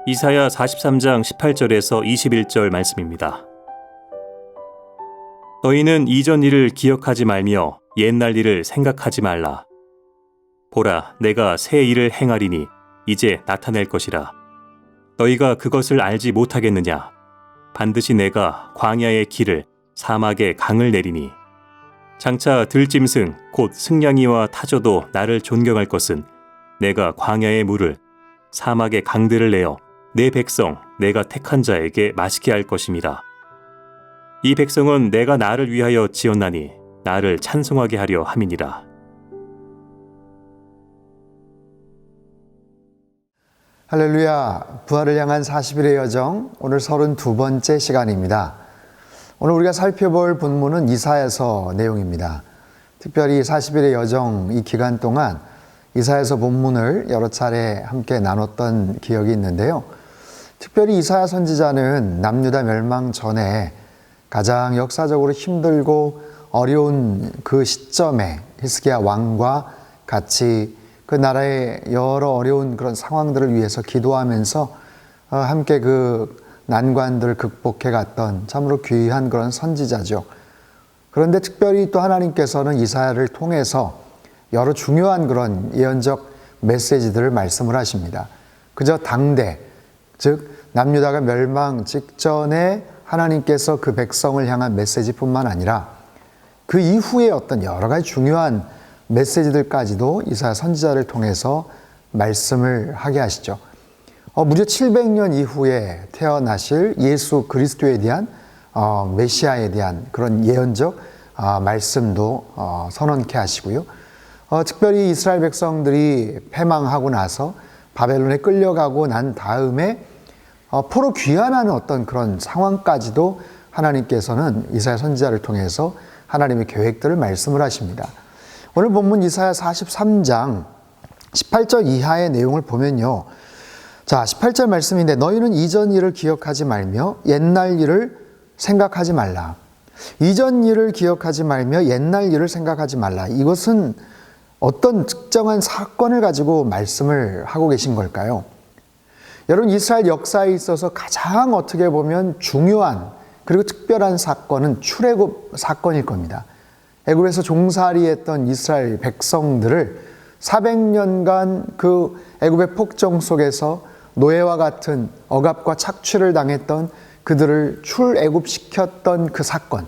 이사야 43장 18절에서 21절 말씀입니다. 너희는 이전 일을 기억하지 말며 옛날 일을 생각하지 말라. 보라, 내가 새 일을 행하리니 이제 나타낼 것이라. 너희가 그것을 알지 못하겠느냐? 반드시 내가 광야의 길을 사막의 강을 내리니 장차 들짐승 곧 승냥이와 타조도 나를 존경할 것은 내가 광야의 물을 사막의 강들을 내어 내 백성 내가 택한 자에게 마시게 할 것임이라. 이 백성은 내가 나를 위하여 지었나니 나를 찬송하게 하려 함이니라. 할렐루야, 부활을 향한 40일의 여정, 오늘 32번째 시간입니다. 오늘 우리가 살펴볼 본문은 이사야서 내용입니다. 특별히 40일의 여정 이 기간 동안 이사야서 본문을 여러 차례 함께 나눴던 기억이 있는데요. 특별히 이사야 선지자는 남유다 멸망 전에 가장 역사적으로 힘들고 어려운 그 시점에 히스기야 왕과 같이 그 나라의 여러 어려운 그런 상황들을 위해서 기도하면서 함께 그 난관들을 극복해 갔던 참으로 귀한 그런 선지자죠. 그런데 특별히 또 하나님께서는 이사야를 통해서 여러 중요한 그런 예언적 메시지들을 말씀을 하십니다. 그저 당대, 즉 남유다가 멸망 직전에 하나님께서 그 백성을 향한 메시지뿐만 아니라 그 이후에 어떤 여러 가지 중요한 메시지들까지도 이사야 선지자를 통해서 말씀을 하게 하시죠. 무려 700년 이후에 태어나실 예수 그리스도에 대한 메시아에 대한 그런 예언적 말씀도 선언케 하시고요. 특별히 이스라엘 백성들이 패망하고 나서 바벨론에 끌려가고 난 다음에 포로 귀환하는 어떤 그런 상황까지도 하나님께서는 이사야 선지자를 통해서 하나님의 계획들을 말씀을 하십니다. 오늘 본문 이사야 43장 18절 이하의 내용을 보면요. 자, 18절 말씀인데 너희는 이전 일을 기억하지 말며 옛날 일을 생각하지 말라. 이전 일을 기억하지 말며 옛날 일을 생각하지 말라. 이것은 어떤 특정한 사건을 가지고 말씀을 하고 계신 걸까요? 여러분, 이스라엘 역사에 있어서 가장 어떻게 보면 중요한 그리고 특별한 사건은 출애굽 사건일 겁니다. 애굽에서 종살이했던 이스라엘 백성들을 400년간 그 애굽의 폭정 속에서 노예와 같은 억압과 착취를 당했던 그들을 출애굽시켰던 그 사건,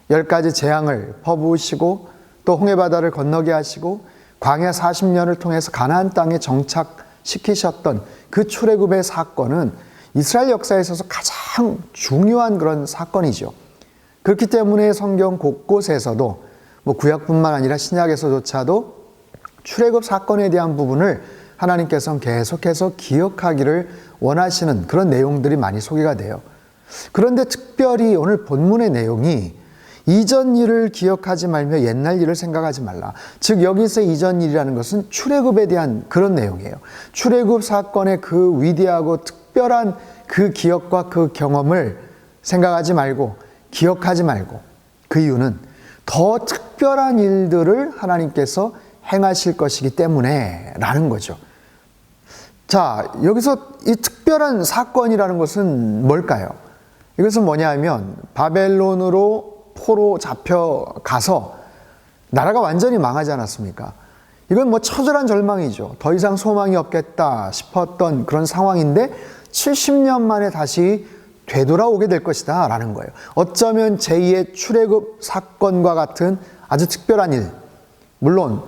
10가지 재앙을 퍼부으시고 또 홍해바다를 건너게 하시고 광야 40년을 통해서 가나안 땅에 정착시키셨던 그 출애굽의 사건은 이스라엘 역사에 있어서 가장 중요한 그런 사건이죠. 그렇기 때문에 성경 곳곳에서도 구약뿐만 아니라 신약에서조차도 출애굽 사건에 대한 부분을 하나님께서는 계속해서 기억하기를 원하시는 그런 내용들이 많이 소개가 돼요. 그런데 특별히 오늘 본문의 내용이 이전 일을 기억하지 말며 옛날 일을 생각하지 말라. 즉 여기서 이전 일이라는 것은 출애굽에 대한 그런 내용이에요. 출애굽 사건의 그 위대하고 특별한 그 기억과 그 경험을 생각하지 말고 기억하지 말고 그 이유는 더 특별한 일들을 하나님께서 행하실 것이기 때문에 라는 거죠. 자, 여기서 이 특별한 사건이라는 것은 뭘까요? 이것은 뭐냐 하면 바벨론으로 포로 잡혀가서 나라가 완전히 망하지 않았습니까? 이건 처절한 절망이죠. 더 이상 소망이 없겠다 싶었던 그런 상황인데 70년 만에 다시 되돌아오게 될 것이다 라는 거예요. 어쩌면 제2의 출애굽 사건과 같은 아주 특별한 일. 물론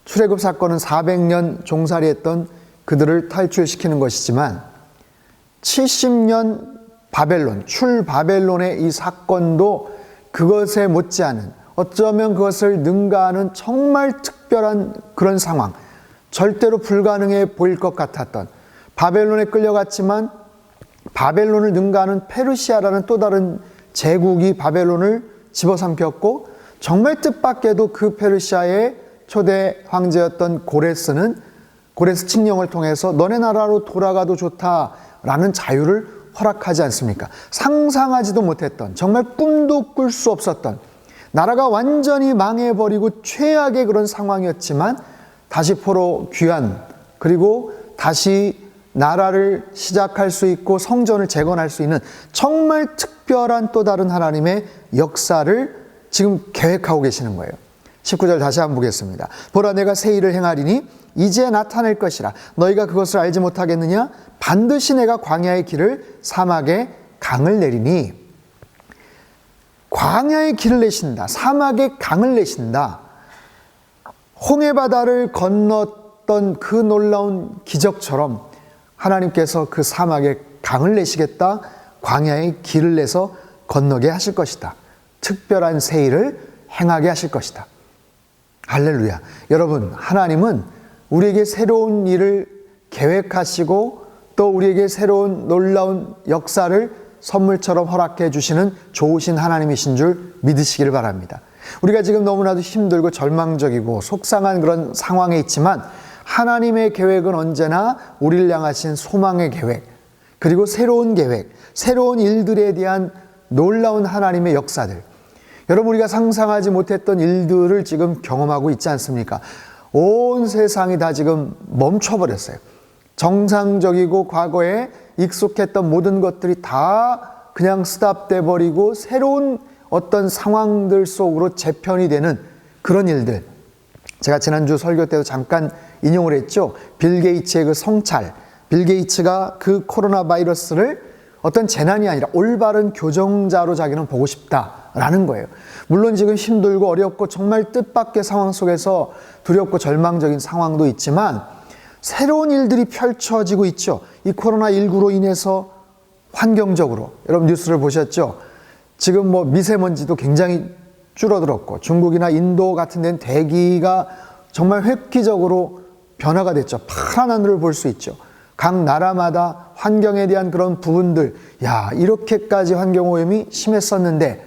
출애굽 사건은 400년 종살이했던 그들을 탈출시키는 것이지만 70년 바벨론, 출바벨론의 이 사건도 그것에 못지않은 어쩌면 그것을 능가하는 정말 특별한 그런 상황, 절대로 불가능해 보일 것 같았던 바벨론에 끌려갔지만 바벨론을 능가하는 페르시아라는 또 다른 제국이 바벨론을 집어삼켰고 정말 뜻밖에도 그 페르시아의 초대 황제였던 고레스는 고레스 칙령을 통해서 너네 나라로 돌아가도 좋다라는 자유를 허락하지 않습니까? 상상하지도 못했던 정말 꿈도 꿀 수 없었던 나라가 완전히 망해버리고 최악의 그런 상황이었지만 다시 포로 귀환 그리고 다시 나라를 시작할 수 있고 성전을 재건할 수 있는 정말 특별한 또 다른 하나님의 역사를 지금 계획하고 계시는 거예요. 19절 다시 한번 보겠습니다. 보라, 내가 새 일을 행하리니 이제 나타낼 것이라. 너희가 그것을 알지 못하겠느냐? 반드시 내가 광야의 길을 사막에 강을 내리니. 광야의 길을 내신다. 사막에 강을 내신다. 홍해바다를 건넜던 그 놀라운 기적처럼 하나님께서 그 사막에 강을 내시겠다. 광야의 길을 내서 건너게 하실 것이다. 특별한 새 일을 행하게 하실 것이다. 할렐루야. 여러분, 하나님은 우리에게 새로운 일을 계획하시고 또 우리에게 새로운 놀라운 역사를 선물처럼 허락해 주시는 좋으신 하나님이신 줄 믿으시기를 바랍니다. 우리가 지금 너무나도 힘들고 절망적이고 속상한 그런 상황에 있지만 하나님의 계획은 언제나 우리를 향하신 소망의 계획, 그리고 새로운 계획, 새로운 일들에 대한 놀라운 하나님의 역사들, 여러분, 우리가 상상하지 못했던 일들을 지금 경험하고 있지 않습니까? 온 세상이 다 지금 멈춰버렸어요. 정상적이고 과거에 익숙했던 모든 것들이 다 그냥 스탑돼 버리고 새로운 어떤 상황들 속으로 재편이 되는 그런 일들. 제가 지난주 설교 때도 잠깐 인용을 했죠. 빌 게이츠의 그 성찰, 빌 게이츠가 그 코로나 바이러스를 어떤 재난이 아니라 올바른 교정자로 자기는 보고 싶다라는 거예요. 물론 지금 힘들고 어렵고 정말 뜻밖의 상황 속에서 두렵고 절망적인 상황도 있지만 새로운 일들이 펼쳐지고 있죠. 이 코로나19로 인해서 환경적으로, 여러분 뉴스를 보셨죠? 지금 뭐 미세먼지도 굉장히 줄어들었고 중국이나 인도 같은 데는 대기가 정말 획기적으로 변화가 됐죠. 파란 하늘을 볼 수 있죠. 각 나라마다 환경에 대한 그런 부분들, 야, 이렇게까지 환경오염이 심했었는데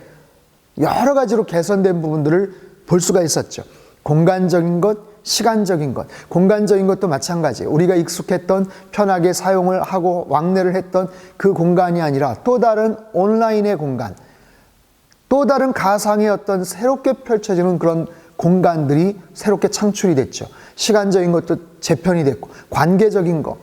여러 가지로 개선된 부분들을 볼 수가 있었죠. 공간적인 것, 시간적인 것, 공간적인 것도 마찬가지. 우리가 익숙했던 편하게 사용을 하고 왕래를 했던 그 공간이 아니라 또 다른 온라인의 공간, 또 다른 가상의 어떤 새롭게 펼쳐지는 그런 공간들이 새롭게 창출이 됐죠. 시간적인 것도 재편이 됐고, 관계적인 것,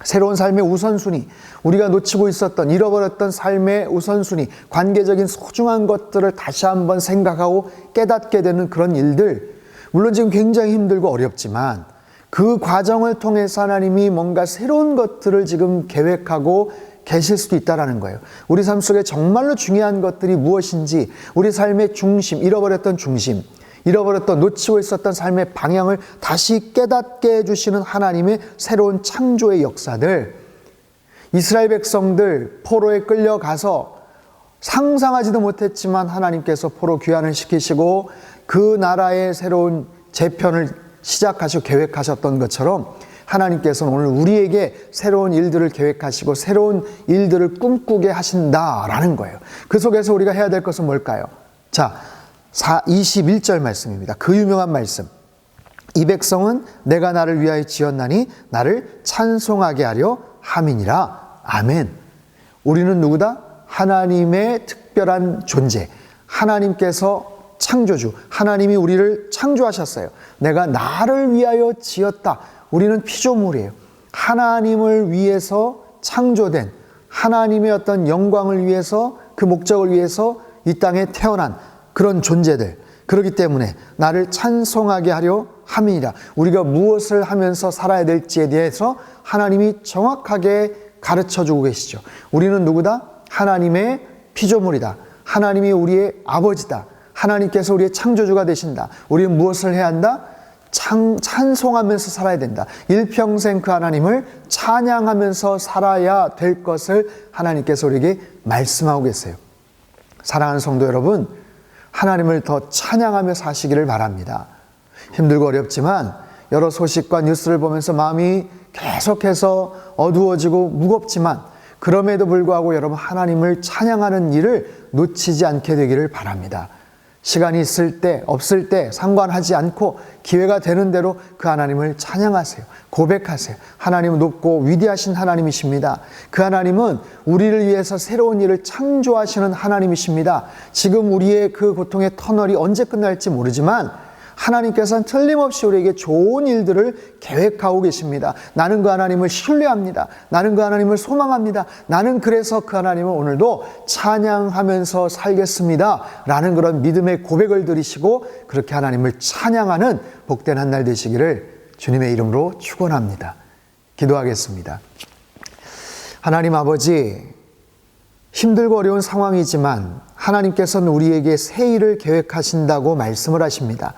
새로운 삶의 우선순위, 우리가 놓치고 있었던 잃어버렸던 삶의 우선순위, 관계적인 소중한 것들을 다시 한번 생각하고 깨닫게 되는 그런 일들, 물론 지금 굉장히 힘들고 어렵지만 그 과정을 통해서 하나님이 뭔가 새로운 것들을 지금 계획하고 계실 수도 있다는 거예요. 우리 삶 속에 정말로 중요한 것들이 무엇인지, 우리 삶의 중심, 잃어버렸던 중심, 잃어버렸던 놓치고 있었던 삶의 방향을 다시 깨닫게 해주시는 하나님의 새로운 창조의 역사들, 이스라엘 백성들 포로에 끌려가서 상상하지도 못했지만 하나님께서 포로 귀환을 시키시고 그 나라의 새로운 재편을 시작하시고 계획하셨던 것처럼 하나님께서는 오늘 우리에게 새로운 일들을 계획하시고 새로운 일들을 꿈꾸게 하신다라는 거예요. 그 속에서 우리가 해야 될 것은 뭘까요? 자, 21절 말씀입니다. 그 유명한 말씀. 이 백성은 내가 나를 위하여 지었나니 나를 찬송하게 하려 함이니라. 아멘. 우리는 누구다? 하나님의 특별한 존재. 하나님께서 창조주. 하나님이 우리를 창조하셨어요. 내가 나를 위하여 지었다. 우리는 피조물이에요. 하나님을 위해서 창조된, 하나님의 어떤 영광을 위해서, 그 목적을 위해서 이 땅에 태어난 그런 존재들. 그렇기 때문에 나를 찬송하게 하려 함이니라. 우리가 무엇을 하면서 살아야 될지에 대해서 하나님이 정확하게 가르쳐주고 계시죠. 우리는 누구다? 하나님의 피조물이다. 하나님이 우리의 아버지다. 하나님께서 우리의 창조주가 되신다. 우리는 무엇을 해야 한다? 찬송하면서 살아야 된다. 일평생 그 하나님을 찬양하면서 살아야 될 것을 하나님께서 우리에게 말씀하고 계세요. 사랑하는 성도 여러분, 하나님을 더 찬양하며 사시기를 바랍니다. 힘들고 어렵지만 여러 소식과 뉴스를 보면서 마음이 계속해서 어두워지고 무겁지만 그럼에도 불구하고 여러분 하나님을 찬양하는 일을 놓치지 않게 되기를 바랍니다. 시간이 있을 때 없을 때 상관하지 않고 기회가 되는 대로 그 하나님을 찬양하세요. 고백하세요. 하나님은 높고 위대하신 하나님이십니다. 그 하나님은 우리를 위해서 새로운 일을 창조하시는 하나님이십니다. 지금 우리의 그 고통의 터널이 언제 끝날지 모르지만 하나님께서는 틀림없이 우리에게 좋은 일들을 계획하고 계십니다. 나는 그 하나님을 신뢰합니다. 나는 그 하나님을 소망합니다. 나는 그래서 그 하나님을 오늘도 찬양하면서 살겠습니다. 라는 그런 믿음의 고백을 드리시고 그렇게 하나님을 찬양하는 복된 한 날 되시기를 주님의 이름으로 축원합니다. 기도하겠습니다. 하나님 아버지, 힘들고 어려운 상황이지만 하나님께서는 우리에게 새 일을 계획하신다고 말씀을 하십니다.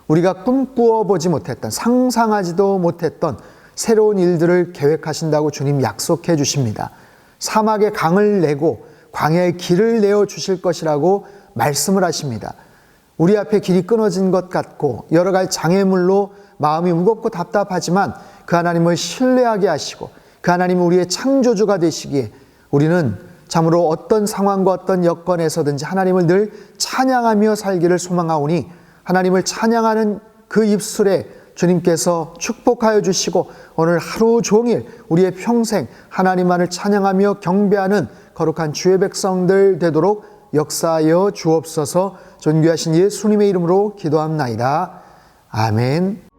우리가 꿈꾸어 보지 못했던, 상상하지도 못했던 새로운 일들을 계획하신다고 주님 약속해 주십니다. 사막에 강을 내고 광야에 길을 내어 주실 것이라고 말씀을 하십니다. 우리 앞에 길이 끊어진 것 같고 여러 가지 장애물로 마음이 무겁고 답답하지만 그 하나님을 신뢰하게 하시고 그 하나님은 우리의 창조주가 되시기에 우리는 참으로 어떤 상황과 어떤 여건에서든지 하나님을 늘 찬양하며 살기를 소망하오니 하나님을 찬양하는 그 입술에 주님께서 축복하여 주시고 오늘 하루 종일 우리의 평생 하나님만을 찬양하며 경배하는 거룩한 주의 백성들 되도록 역사하여 주옵소서. 존귀하신 예수님의 이름으로 기도합나이다. 아멘.